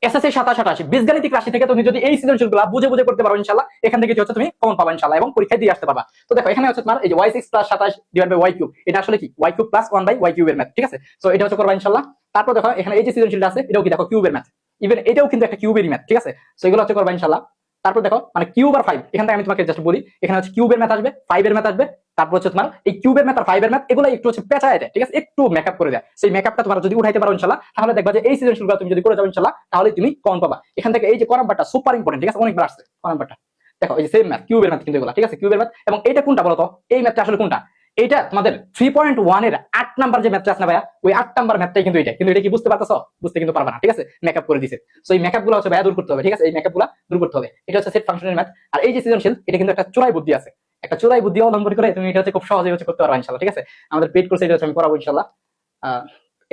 SSC 27 বীজগাণিতিক রাশি থেকে তুমি যদি এই সৃজনশীলগুলো বুঝে বুঝে করতে পারো ইনশাআল্লাহ, এখান থেকে কি হচ্ছে তুমি কমন পাবা ইনশাআল্লাহ এবং পরীক্ষায় দিয়ে আসতে পারবা। তো দেখো এখানে হচ্ছে তোমার এই যে y6 + 27 / y3, এটা আসলে কি y3 + 1/y3 এর ম্যাথ, ঠিক আছে। সো এটা হচ্ছে করবা ইনশাআল্লাহ। তারপর দেখো এখানে এই যে সৃজনশীলটা আছে এটাও কি দেখো কিউবের ম্যাথ, ইভেন এটাও কিন্তু একটা কিউবেরই ম্যাথ, ঠিক আছে। সো এগুলো হচ্ছে করবা ইনশাআল্লাহ। তারপর দেখো মানে কিউব আর 5, এখান থেকে আমি তোমাকে জাস্ট বলি, এখানে হচ্ছে কিউবের ম্যাথ আসবে, 5 এর ম্যাথ আসবে, তারপর হচ্ছে তোমার এই কিউবের ম্যাথ আর 5 এর ম্যাথ এগুলো একটু হচ্ছে পেঁচায় দেয়, ঠিক আছে, একটু মেকআপ করে দেয়। সেই মেকআপটা তোমার যদি উঠাইতে পারো ইনশাআল্লাহ, তাহলে দেখবা যে এই সৃজনশীলগুলো তুমি যদি করে যাও ইনশাআল্লাহ, তাহলে তুমি কমন পাবা। এখান থেকে এই যে ক নাম্বারটা সুপার ইম্পর্টেন্ট, ঠিক আছে, অনেকবার আসছে ক নাম্বারটা। দেখো এই যে সেম ম্যাথ, কিউবের ম্যাথ কিন্তু এগুলো, ঠিক আছে, কিউবের ম্যাথ। এবং এইটা কোনটা বলো তো, এই ম্যাথটা আসলে কোনটা? এইটা তোমাদের 3.1 এর 8 নাম্বার যে ম্যাথটা আছে না ভাইয়া, ওই 8 নাম্বার ম্যাথটাই কিন্তু এটা। কিন্তু এটা কি বুঝতে পারতেছো? বুঝতে কিন্তু পারবা না, ঠিক আছে, মেকআপ করে দিছে। সো এই মেকআপগুলো হচ্ছে ভাইয়া দূর করতে হবে, ঠিক আছে, এই মেকআপগুলো দূর করতে হবে। এটা হচ্ছে সেট ফাংশনের ম্যাথ। আর এই যে সৃজনশীল, এটা কিন্তু একটা চোরাই বুদ্ধি আছে, একটা চোরাই বুদ্ধি অবলম্বন করে তুমি এটা হচ্ছে খুব সহজেই হচ্ছে করতে পারবা ইনশাআল্লাহ, ঠিক আছে। আমাদের পেড কোর্সে এটা হচ্ছে আমি করাবো ইনশাআল্লাহ।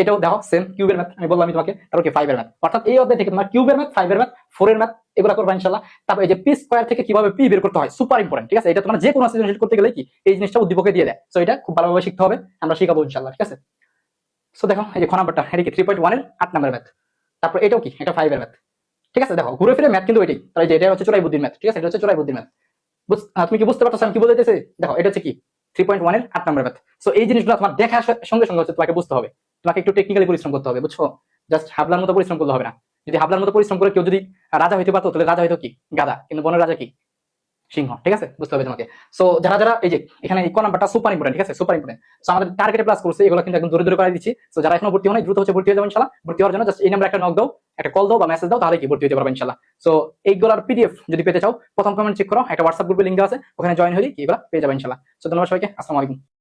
এটাও দেখো সেম কিউবের ম্যাথ আমি বললাম তোমাকে, তারপর কি 5 এর ম্যাথ, অর্থাৎ এই অধ্যায় থেকে তোমার কিউবের ম্যাথ, 5 এর ম্যাথ, 4 এর ম্যাথ এগুলো করবা ইনশাআল্লাহ। তারপর এই যে পি স্কয়ার থেকে কিভাবে পি বের করতে হয় সুপার ইম্পর্টেন্ট, ঠিক আছে, এটা তোমার যে কোনো সৃজনশীল করতে গেলে কি এই জিনিসটা উদ্দীপকে দিয়ে দেয়। সো এটা খুব ভালোভাবে শিখতে হবে, আমরা শিখাবো ইনশাআল্লাহ, ঠিক আছে। সো দেখো এই যে খ নাম্বারটা, এটা কি 3.1 এর 8 নাম্বার ম্যাথ। তারপর এটাও কি, এটা 5 এর ম্যাথ, ঠিক আছে। দেখো ঘুরে ফিরে ম্যাথ কিন্তু এটাই, তাই যে এটা হচ্ছে চোরাই বুদ্ধির ম্যাথ, ঠিক আছে, এটা হচ্ছে চোরাই বুদ্ধির ম্যাথ। তুমি কি বুঝতে পারছো আমি কি বলতেছি? দেখো এটা হচ্ছে কি 3.1 এর 8 নাম্বার ম্যাথ। সো এই জিনিসগুলো তোমার দেখার সঙ্গে সঙ্গে হচ্ছে তোমাকে বুঝতে হবে, তোমাকে একটু টেকনিক্যালি পরিশ্রম করতে হবে, বুঝছো? জাস্ট হাবলার মতো পরিশ্রম করলে হবে না। যদি হাবলার মতো পরিশ্রম করে কেউ যদি রাজা হইতে পারতো, তাহলে রাজা হইতো কি গাধা, কিন্তু বনের রাজা কি সিংহ, ঠিক আছে, বুঝতে হবে তোমাকে। সো যারা যারা এই যে এখানে ইকো নাম্বারটা সুপার ইম্পর্টেন্ট, ঠিক আছে, সুপার ইম্পর্টেন্ট। সো আমাদের টার্গেটে প্লাস করছে এগুলো কিন্তু একদম দূরে দূরে করে দিচ্ছি। সো যারা এখনো ভর্তি হয় দ্রুত হচ্ছে ভর্তি হয়ে যাবে ইনশাআল্লাহ। ভর্তি হওয়ার জন্য জাস্ট এই নাম্বারে একটা নক দাও, একটা কল দাও বা মেসেজ দাও, তাহলে কি ভর্তি হতে পারবে ইনশাআল্লাহ। সো এইগুলোর পিডিএফ যদি পেতে চাও প্রথম কমেন্ট চেক করো, একটা হোয়াটসঅ্যাপ গ্রুপে লিংক দেওয়া আছে, ওখানে জয়েন হলে কি এগুলো পেয়ে যাবে ইনশাআল্লাহ। সো ধন্যবাদ সবাইকে, আসসালামু আলাইকুম।